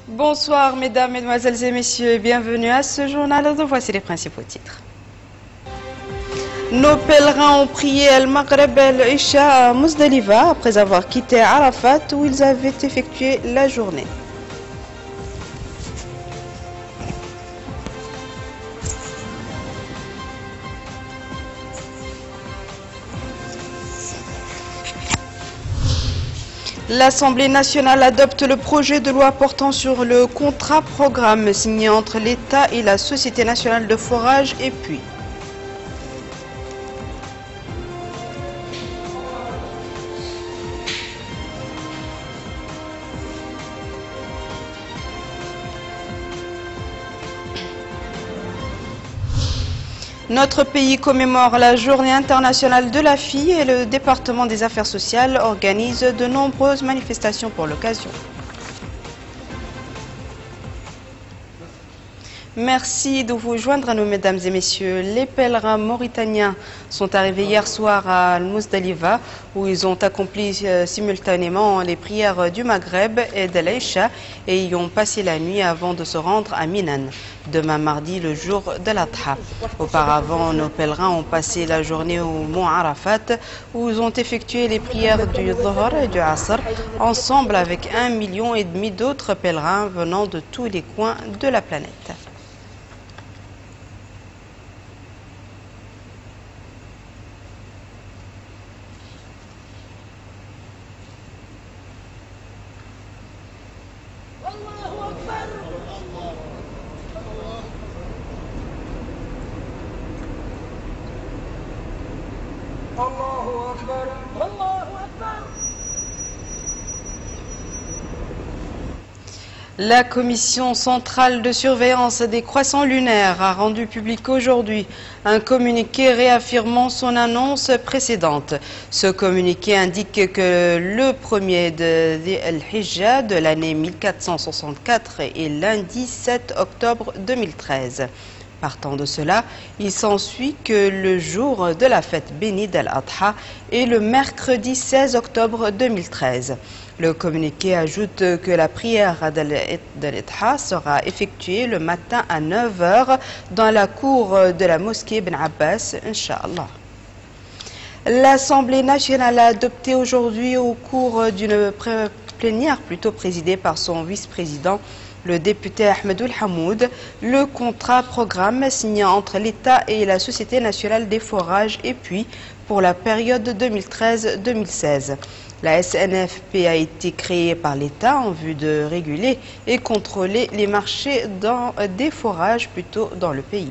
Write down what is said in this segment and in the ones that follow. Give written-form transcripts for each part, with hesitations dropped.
Bonsoir mesdames, mesdemoiselles et messieurs, bienvenue à ce journal. Voici les principaux titres. Nos pèlerins ont prié Al-Maghreb al-Isha à Muzdalifa après avoir quitté Arafat où ils avaient effectué la journée. L'Assemblée nationale adopte le projet de loi portant sur le contrat-programme signé entre l'État et la Société nationale de forage et puits. Notre pays commémore la Journée internationale de la fille et le département des affaires sociales organise de nombreuses manifestations pour l'occasion. Merci de vous joindre à nous, mesdames et messieurs. Les pèlerins mauritaniens sont arrivés hier soir à Al-Muzdalifa où ils ont accompli simultanément les prières du Maghreb et de l'Aïcha et y ont passé la nuit avant de se rendre à Minan, demain mardi, le jour de l'Adha. Auparavant, nos pèlerins ont passé la journée au mont Arafat où ils ont effectué les prières du Dhuhr et du Asr ensemble avec 1,5 million d'autres pèlerins venant de tous les coins de la planète. La Commission centrale de surveillance des croissants lunaires a rendu public aujourd'hui un communiqué réaffirmant son annonce précédente. Ce communiqué indique que le premier de Al-Hijja de l'année 1464 est lundi 7 octobre 2013. Partant de cela, il s'ensuit que le jour de la fête bénie d'Al-Adha est le mercredi 16 octobre 2013. Le communiqué ajoute que la prière d'Al-Adha sera effectuée le matin à 9 h dans la cour de la mosquée Ibn Abbas, Inch'Allah. L'Assemblée nationale a adopté aujourd'hui au cours d'une plénière présidée par son vice-président, le député Ahmedoul Hamoud, le contrat-programme signé entre l'État et la Société nationale des forages et puits pour la période 2013-2016. La SNFP a été créée par l'État en vue de réguler et contrôler les marchés des forages dans le pays.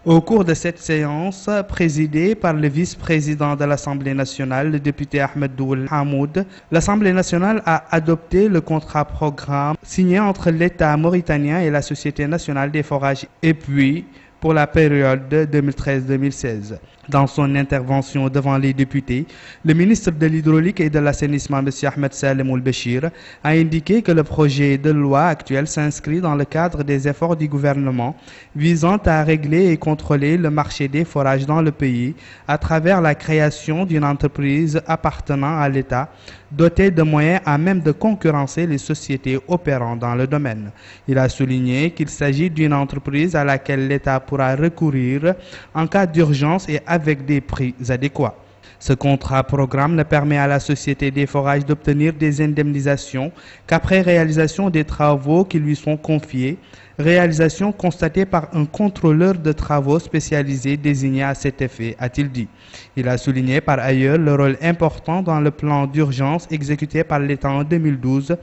Au cours de cette séance, présidée par le vice-président de l'Assemblée nationale, le député Ahmedoul Hamoud, l'Assemblée nationale a adopté le contrat-programme signé entre l'État mauritanien et la Société nationale des forages et puits pour la période 2013-2016. Dans son intervention devant les députés, le ministre de l'Hydraulique et de l'Assainissement, M. Ahmed Salem Oul-Béchir, a indiqué que le projet de loi actuel s'inscrit dans le cadre des efforts du gouvernement visant à régler et contrôler le marché des forages dans le pays à travers la création d'une entreprise appartenant à l'État dotée de moyens à même de concurrencer les sociétés opérant dans le domaine. Il a souligné qu'il s'agit d'une entreprise à laquelle l'État pourra recourir en cas d'urgence et avec des prix adéquats. Ce contrat-programme ne permet à la Société des forages d'obtenir des indemnisations qu'après réalisation des travaux qui lui sont confiés, réalisation constatée par un contrôleur de travaux spécialisé désigné à cet effet, a-t-il dit. Il a souligné par ailleurs le rôle important dans le plan d'urgence exécuté par l'État en 2012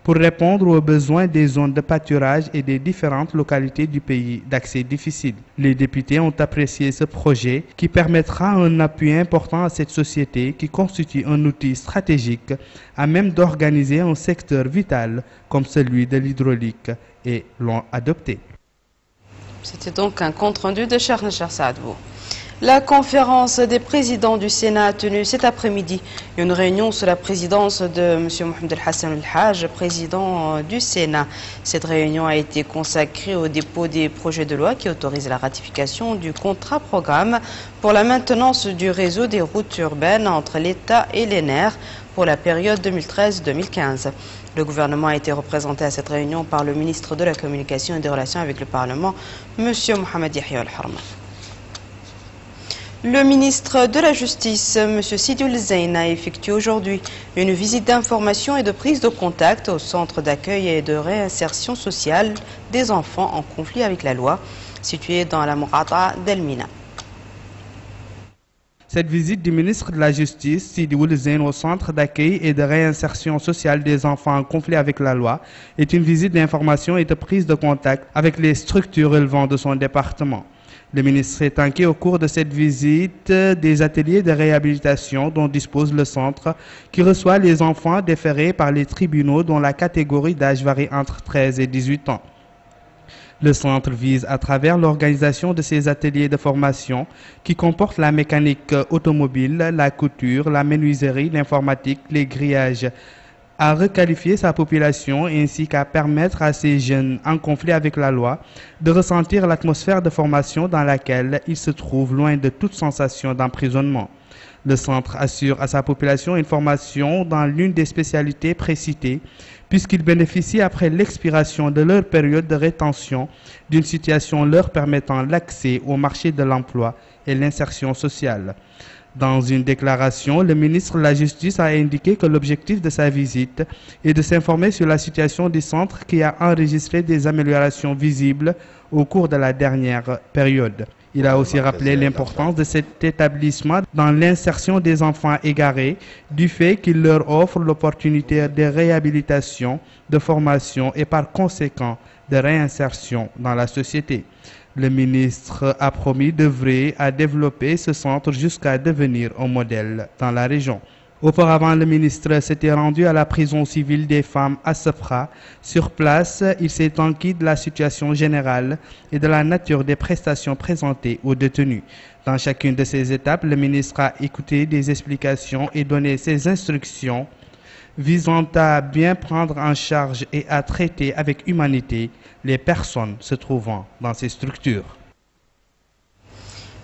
pour répondre aux besoins des zones de pâturage et des différentes localités du pays d'accès difficile. Les députés ont apprécié ce projet qui permettra un appui important à cette société qui constitue un outil stratégique à même d'organiser un secteur vital comme celui de l'hydraulique et l'ont adopté. C'était donc un compte rendu de Charles Saadbou. La conférence des présidents du Sénat a tenu cet après-midi une réunion sous la présidence de M. Mohamed El Hassan El Haj, président du Sénat. Cette réunion a été consacrée au dépôt des projets de loi qui autorisent la ratification du contrat-programme pour la maintenance du réseau des routes urbaines entre l'État et l'ENER pour la période 2013-2015. Le gouvernement a été représenté à cette réunion par le ministre de la Communication et des Relations avec le Parlement, M. Mohamed Yahya Al-Harma. Le ministre de la Justice, M. Sidi Ould Zeine, a effectué aujourd'hui une visite d'information et de prise de contact au centre d'accueil et de réinsertion sociale des enfants en conflit avec la loi, situé dans la Mourata d'Elmina. Cette visite du ministre de la Justice, Sidi Ould Zeine, au centre d'accueil et de réinsertion sociale des enfants en conflit avec la loi est une visite d'information et de prise de contact avec les structures relevant de son département. Le ministre s'est inquiet au cours de cette visite des ateliers de réhabilitation dont dispose le centre qui reçoit les enfants déférés par les tribunaux dont la catégorie d'âge varie entre 13 et 18 ans. Le centre vise à travers l'organisation de ces ateliers de formation qui comportent la mécanique automobile, la couture, la menuiserie, l'informatique, les grillages, à requalifier sa population ainsi qu'à permettre à ces jeunes en conflit avec la loi de ressentir l'atmosphère de formation dans laquelle ils se trouvent loin de toute sensation d'emprisonnement. Le centre assure à sa population une formation dans l'une des spécialités précitées puisqu'ils bénéficient après l'expiration de leur période de rétention d'une situation leur permettant l'accès au marché de l'emploi et l'insertion sociale. Dans une déclaration, le ministre de la Justice a indiqué que l'objectif de sa visite est de s'informer sur la situation du centre qui a enregistré des améliorations visibles au cours de la dernière période. Il a aussi rappelé l'importance de cet établissement dans l'insertion des enfants égarés du fait qu'il leur offre l'opportunité de réhabilitation, de formation et par conséquent de réinsertion dans la société. Le ministre a promis d'œuvrer à développer ce centre jusqu'à devenir un modèle dans la région. Auparavant, le ministre s'était rendu à la prison civile des femmes à Sefra. Sur place, il s'est enquis de la situation générale et de la nature des prestations présentées aux détenus. Dans chacune de ces étapes, le ministre a écouté des explications et donné ses instructions visant à bien prendre en charge et à traiter avec humanité les personnes se trouvant dans ces structures.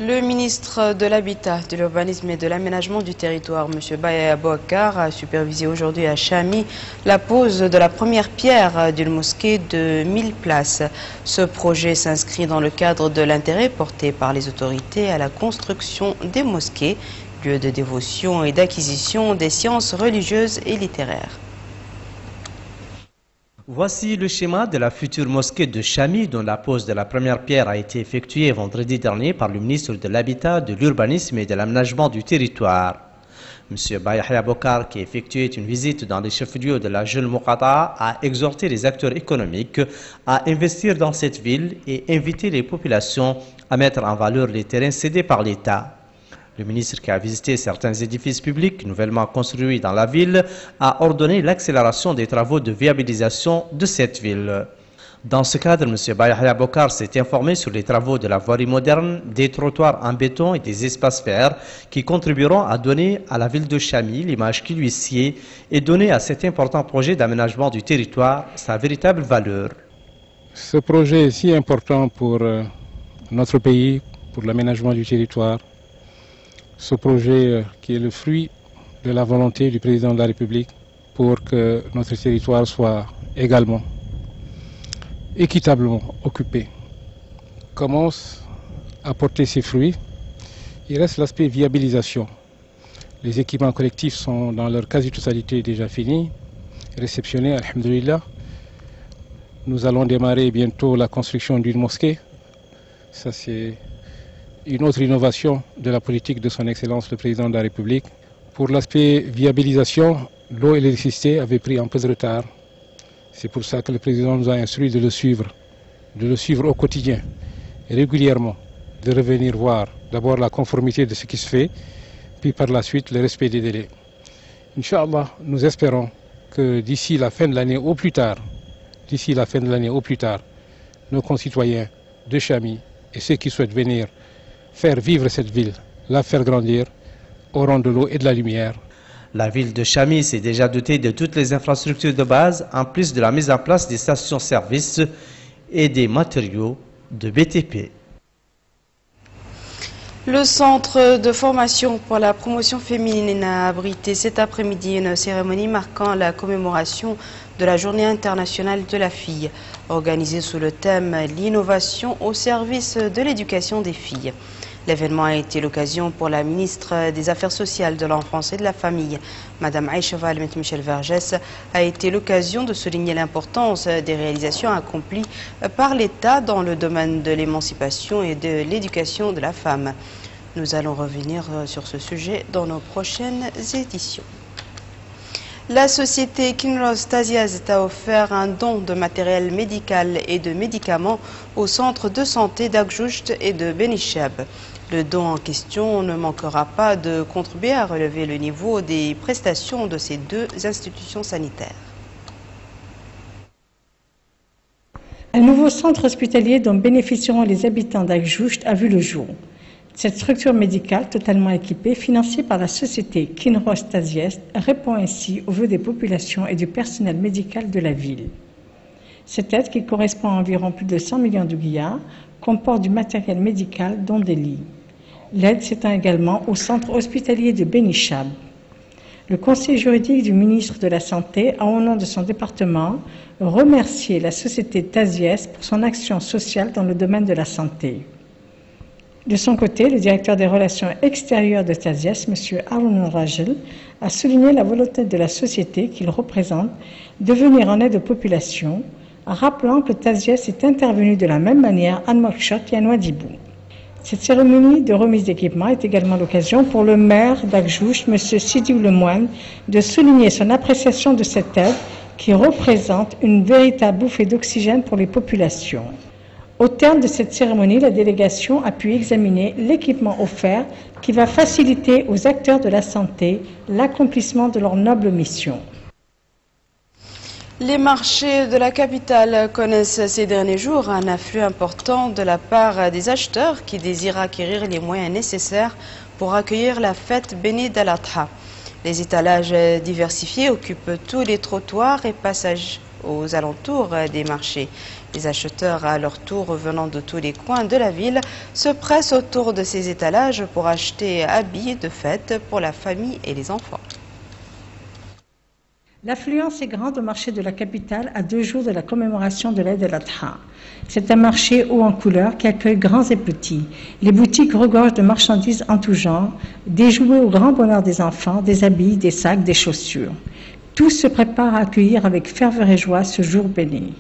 Le ministre de l'Habitat, de l'Urbanisme et de l'Aménagement du Territoire, M. Bahia Abouakar, a supervisé aujourd'hui à Chami la pose de la première pierre d'une mosquée de 1000 places. Ce projet s'inscrit dans le cadre de l'intérêt porté par les autorités à la construction des mosquées, lieu de dévotion et d'acquisition des sciences religieuses et littéraires. Voici le schéma de la future mosquée de Chami dont la pose de la première pierre a été effectuée vendredi dernier par le ministre de l'Habitat, de l'Urbanisme et de l'Aménagement du Territoire. M. Bahia Abouakar, qui a effectué une visite dans les chefs-lieux de la jeune Mourata, a exhorté les acteurs économiques à investir dans cette ville et invité les populations à mettre en valeur les terrains cédés par l'État. Le ministre, qui a visité certains édifices publics nouvellement construits dans la ville, a ordonné l'accélération des travaux de viabilisation de cette ville. Dans ce cadre, M. Bahia Abouakar s'est informé sur les travaux de la voirie moderne, des trottoirs en béton et des espaces verts qui contribueront à donner à la ville de Chami l'image qui lui sied et donner à cet important projet d'aménagement du territoire sa véritable valeur. Ce projet est si important pour notre pays, pour l'aménagement du territoire. Ce projet qui est le fruit de la volonté du président de la République pour que notre territoire soit également, équitablement occupé, commence à porter ses fruits. Il reste l'aspect viabilisation. Les équipements collectifs sont dans leur quasi-totalité déjà finis, réceptionnés, alhamdoulilah. Nous allons démarrer bientôt la construction d'une mosquée. Ça, c'est une autre innovation de la politique de son Excellence le Président de la République. Pour l'aspect viabilisation, l'eau et l'électricité avaient pris un peu de retard. C'est pour ça que le Président nous a instruit de le suivre au quotidien, régulièrement, de revenir voir d'abord la conformité de ce qui se fait, puis par la suite le respect des délais. Inch'Allah, nous espérons que d'ici la fin de l'année au plus tard, nos concitoyens de Chami et ceux qui souhaitent venir faire vivre cette ville, la faire grandir au rang de l'eau et de la lumière. La ville de Chamy s'est déjà dotée de toutes les infrastructures de base, en plus de la mise en place des stations-service et des matériaux de BTP. Le centre de formation pour la promotion féminine a abrité cet après-midi une cérémonie marquant la commémoration de la Journée internationale de la fille, organisée sous le thème « L'innovation au service de l'éducation des filles ». L'événement a été l'occasion pour la ministre des Affaires sociales, de l'enfance et de la famille, Mme Aïcha Michel Vergès, a été l'occasion de souligner l'importance des réalisations accomplies par l'État dans le domaine de l'émancipation et de l'éducation de la femme. Nous allons revenir sur ce sujet dans nos prochaines éditions. La société Kinross Taziaz a offert un don de matériel médical et de médicaments au centre de santé d'Agjoujt et de Benichab. Le don en question ne manquera pas de contribuer à relever le niveau des prestations de ces deux institutions sanitaires. Un nouveau centre hospitalier dont bénéficieront les habitants d'Agjoujt a vu le jour. Cette structure médicale totalement équipée, financée par la société Kinross Taziaz, répond ainsi aux vœux des populations et du personnel médical de la ville. Cette aide, qui correspond à environ plus de 100 millions de guillards, comporte du matériel médical, dont des lits. L'aide s'étend également au centre hospitalier de Benichab. Le conseil juridique du ministre de la Santé a, au nom de son département, remercié la société Taziaz pour son action sociale dans le domaine de la santé. De son côté, le directeur des relations extérieures de Taziaz, M. Haroun Rajel, a souligné la volonté de la société qu'il représente de venir en aide aux populations, rappelant que Taziaz est intervenu de la même manière à Nouakchott et à Nouadhibou. Cette cérémonie de remise d'équipement est également l'occasion pour le maire d'Agjoujt, M. Sidi Lemoine, de souligner son appréciation de cette aide qui représente une véritable bouffée d'oxygène pour les populations. Au terme de cette cérémonie, la délégation a pu examiner l'équipement offert qui va faciliter aux acteurs de la santé l'accomplissement de leur noble mission. Les marchés de la capitale connaissent ces derniers jours un afflux important de la part des acheteurs qui désirent acquérir les moyens nécessaires pour accueillir la fête bénie d'Al-Adha. Les étalages diversifiés occupent tous les trottoirs et passages aux alentours des marchés. Les acheteurs, à leur tour venant de tous les coins de la ville, se pressent autour de ces étalages pour acheter habits de fête pour la famille et les enfants. L'affluence est grande au marché de la capitale à 2 jours de la commémoration de l'Aïd el-Adha. C'est un marché haut en couleurs qui accueille grands et petits. Les boutiques regorgent de marchandises en tout genre, des jouets au grand bonheur des enfants, des habits, des sacs, des chaussures. Tous se préparent à accueillir avec ferveur et joie ce jour béni.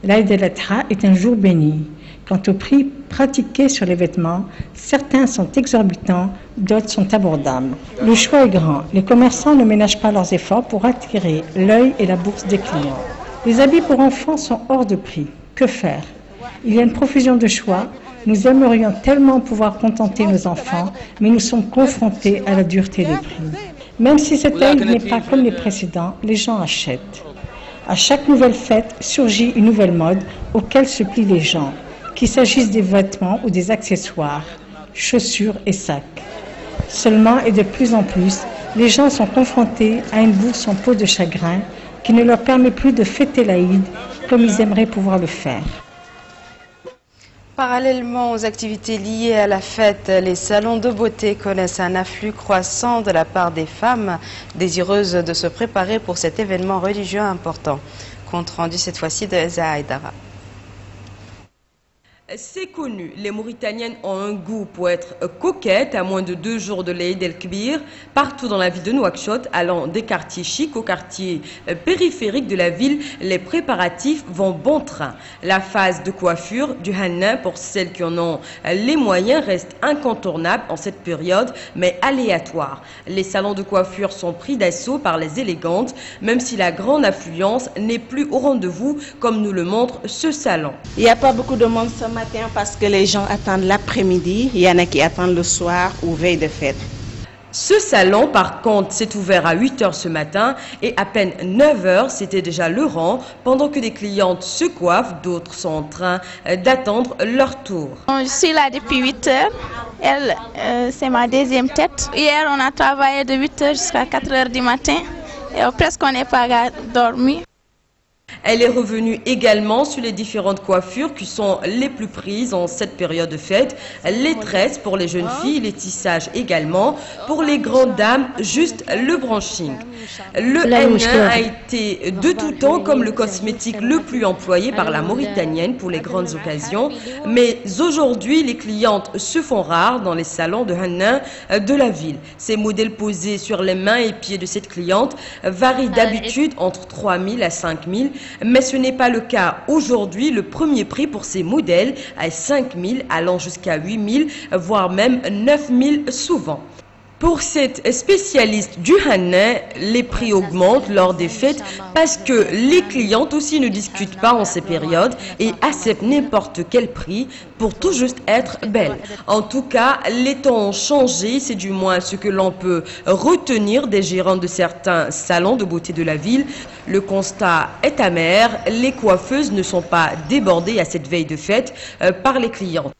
L'Aïd el-Adha est un jour béni. Quant aux prix pratiqués sur les vêtements, certains sont exorbitants, d'autres sont abordables. Le choix est grand. Les commerçants ne ménagent pas leurs efforts pour attirer l'œil et la bourse des clients. Les habits pour enfants sont hors de prix. Que faire? Il y a une profusion de choix. Nous aimerions tellement pouvoir contenter nos enfants, mais nous sommes confrontés à la dureté des prix. Même si cette Aïd n'est pas comme les précédents, les gens achètent. À chaque nouvelle fête surgit une nouvelle mode auquel se plient les gens, qu'il s'agisse des vêtements ou des accessoires, chaussures et sacs. Seulement et de plus en plus, les gens sont confrontés à une bourse en peau de chagrin qui ne leur permet plus de fêter l'Aïd comme ils aimeraient pouvoir le faire. Parallèlement aux activités liées à la fête, les salons de beauté connaissent un afflux croissant de la part des femmes désireuses de se préparer pour cet événement religieux important. Compte rendu cette fois-ci de Zahaïdara. C'est connu, les Mauritaniennes ont un goût pour être coquettes à moins de 2 jours de l'Aïd el-Kbir, partout dans la ville de Nouakchott, allant des quartiers chics aux quartiers périphériques de la ville, les préparatifs vont bon train. La phase de coiffure du Hanna, pour celles qui en ont les moyens, reste incontournable en cette période, mais aléatoire. Les salons de coiffure sont pris d'assaut par les élégantes, même si la grande affluence n'est plus au rendez-vous, comme nous le montre ce salon. Il n'y a pas beaucoup de monde ce matin parce que les gens attendent l'après-midi. Il y en a qui attendent le soir ou veille de fête. Ce salon, par contre, s'est ouvert à 8 h ce matin et à peine 9 h, c'était déjà le rang, pendant que des clientes se coiffent, d'autres sont en train d'attendre leur tour. Je suis là depuis 8 h, c'est ma deuxième tête. Hier, on a travaillé de 8 h jusqu'à 4 h du matin et presque on n'est pas dormi. Elle est revenue également sur les différentes coiffures qui sont les plus prises en cette période de fête. Les tresses pour les jeunes filles, les tissages également. Pour les grandes dames, juste le brushing. Le henna a été de tout temps comme le cosmétique le plus employé par la Mauritanienne pour les grandes occasions. Mais aujourd'hui, les clientes se font rares dans les salons de henna de la ville. Ces modèles posés sur les mains et pieds de cette cliente varient d'habitude entre 3 000 à 5 000. Mais ce n'est pas le cas aujourd'hui. Le premier prix pour ces modèles est 5 000, allant jusqu'à 8 000, voire même 9 000 souvent. Pour cette spécialiste du henna, les prix augmentent lors des fêtes parce que les clientes aussi ne discutent pas en ces périodes et acceptent n'importe quel prix pour tout juste être belle. En tout cas, les temps ont changé, c'est du moins ce que l'on peut retenir des gérants de certains salons de beauté de la ville. Le constat est amer, les coiffeuses ne sont pas débordées à cette veille de fête par les clientes.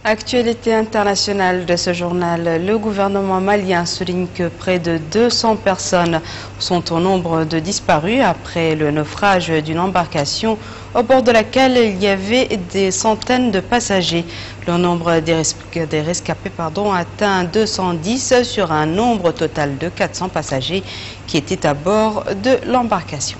Actualité internationale de ce journal, le gouvernement malien souligne que près de 200 personnes sont au nombre de disparus après le naufrage d'une embarcation au bord de laquelle il y avait des centaines de passagers. Le nombre des rescapés atteint 210 sur un nombre total de 400 passagers qui étaient à bord de l'embarcation.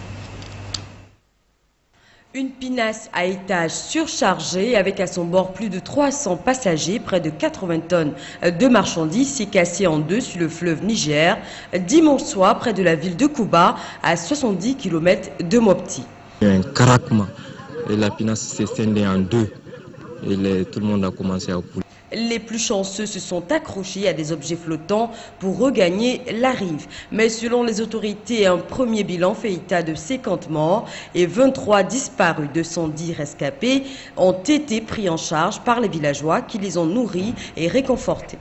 Une pinasse à étage surchargée avec à son bord plus de 300 passagers, près de 80 tonnes de marchandises s'est cassée en deux sur le fleuve Niger, dimanche soir près de la ville de Kouba, à 70 km de Mopti. Il y a un craquement et la pinasse s'est scindée en deux et tout le monde a commencé à couler. Les plus chanceux se sont accrochés à des objets flottants pour regagner la rive. Mais selon les autorités, un premier bilan fait état de 50 morts et 23 disparus. 210 rescapés ont été pris en charge par les villageois qui les ont nourris et réconfortés.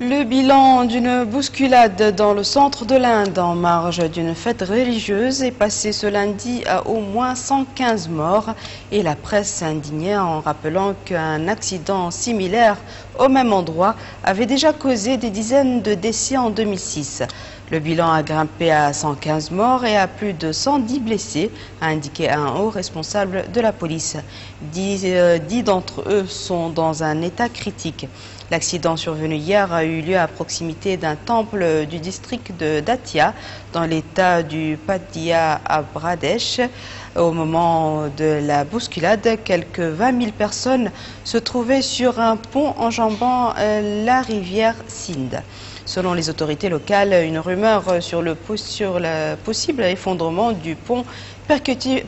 Le bilan d'une bousculade dans le centre de l'Inde en marge d'une fête religieuse est passé ce lundi à au moins 115 morts et la presse s'est indignée en rappelant qu'un accident similaire au même endroit avait déjà causé des dizaines de décès en 2006. Le bilan a grimpé à 115 morts et à plus de 110 blessés, a indiqué un haut responsable de la police. 10 d'entre eux sont dans un état critique. L'accident survenu hier a eu lieu à proximité d'un temple du district de Datia, dans l'état du Padilla à Pradesh. Au moment de la bousculade, quelques 20 000 personnes se trouvaient sur un pont enjambant la rivière Sindh. Selon les autorités locales, une rumeur sur le possible effondrement du pont percuté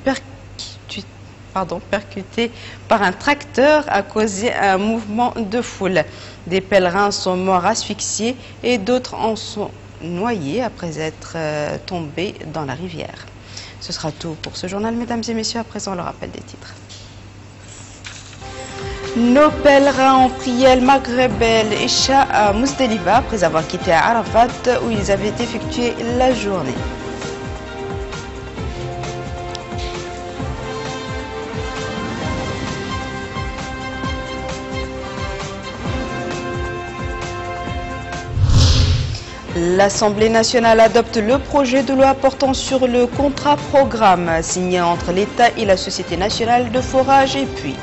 par un tracteur a causé un mouvement de foule. Des pèlerins sont morts asphyxiés et d'autres en sont noyés après être tombés dans la rivière. Ce sera tout pour ce journal, mesdames et messieurs. À présent, le rappel des titres. Nos pèlerins ont prié El Maghreb El Isha à Mousdalifa après avoir quitté Arafat où ils avaient effectué la journée. L'Assemblée nationale adopte le projet de loi portant sur le contrat-programme signé entre l'État et la Société nationale de forage et puits.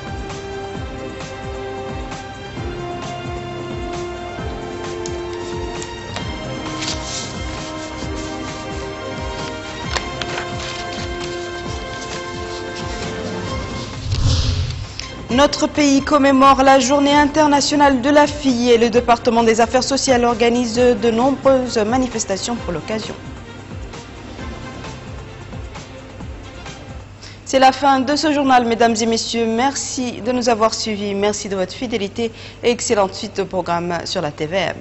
Notre pays commémore la Journée internationale de la fille et le département des affaires sociales organise de nombreuses manifestations pour l'occasion. C'est la fin de ce journal, mesdames et messieurs. Merci de nous avoir suivis, merci de votre fidélité et excellente suite au programme sur la TVM.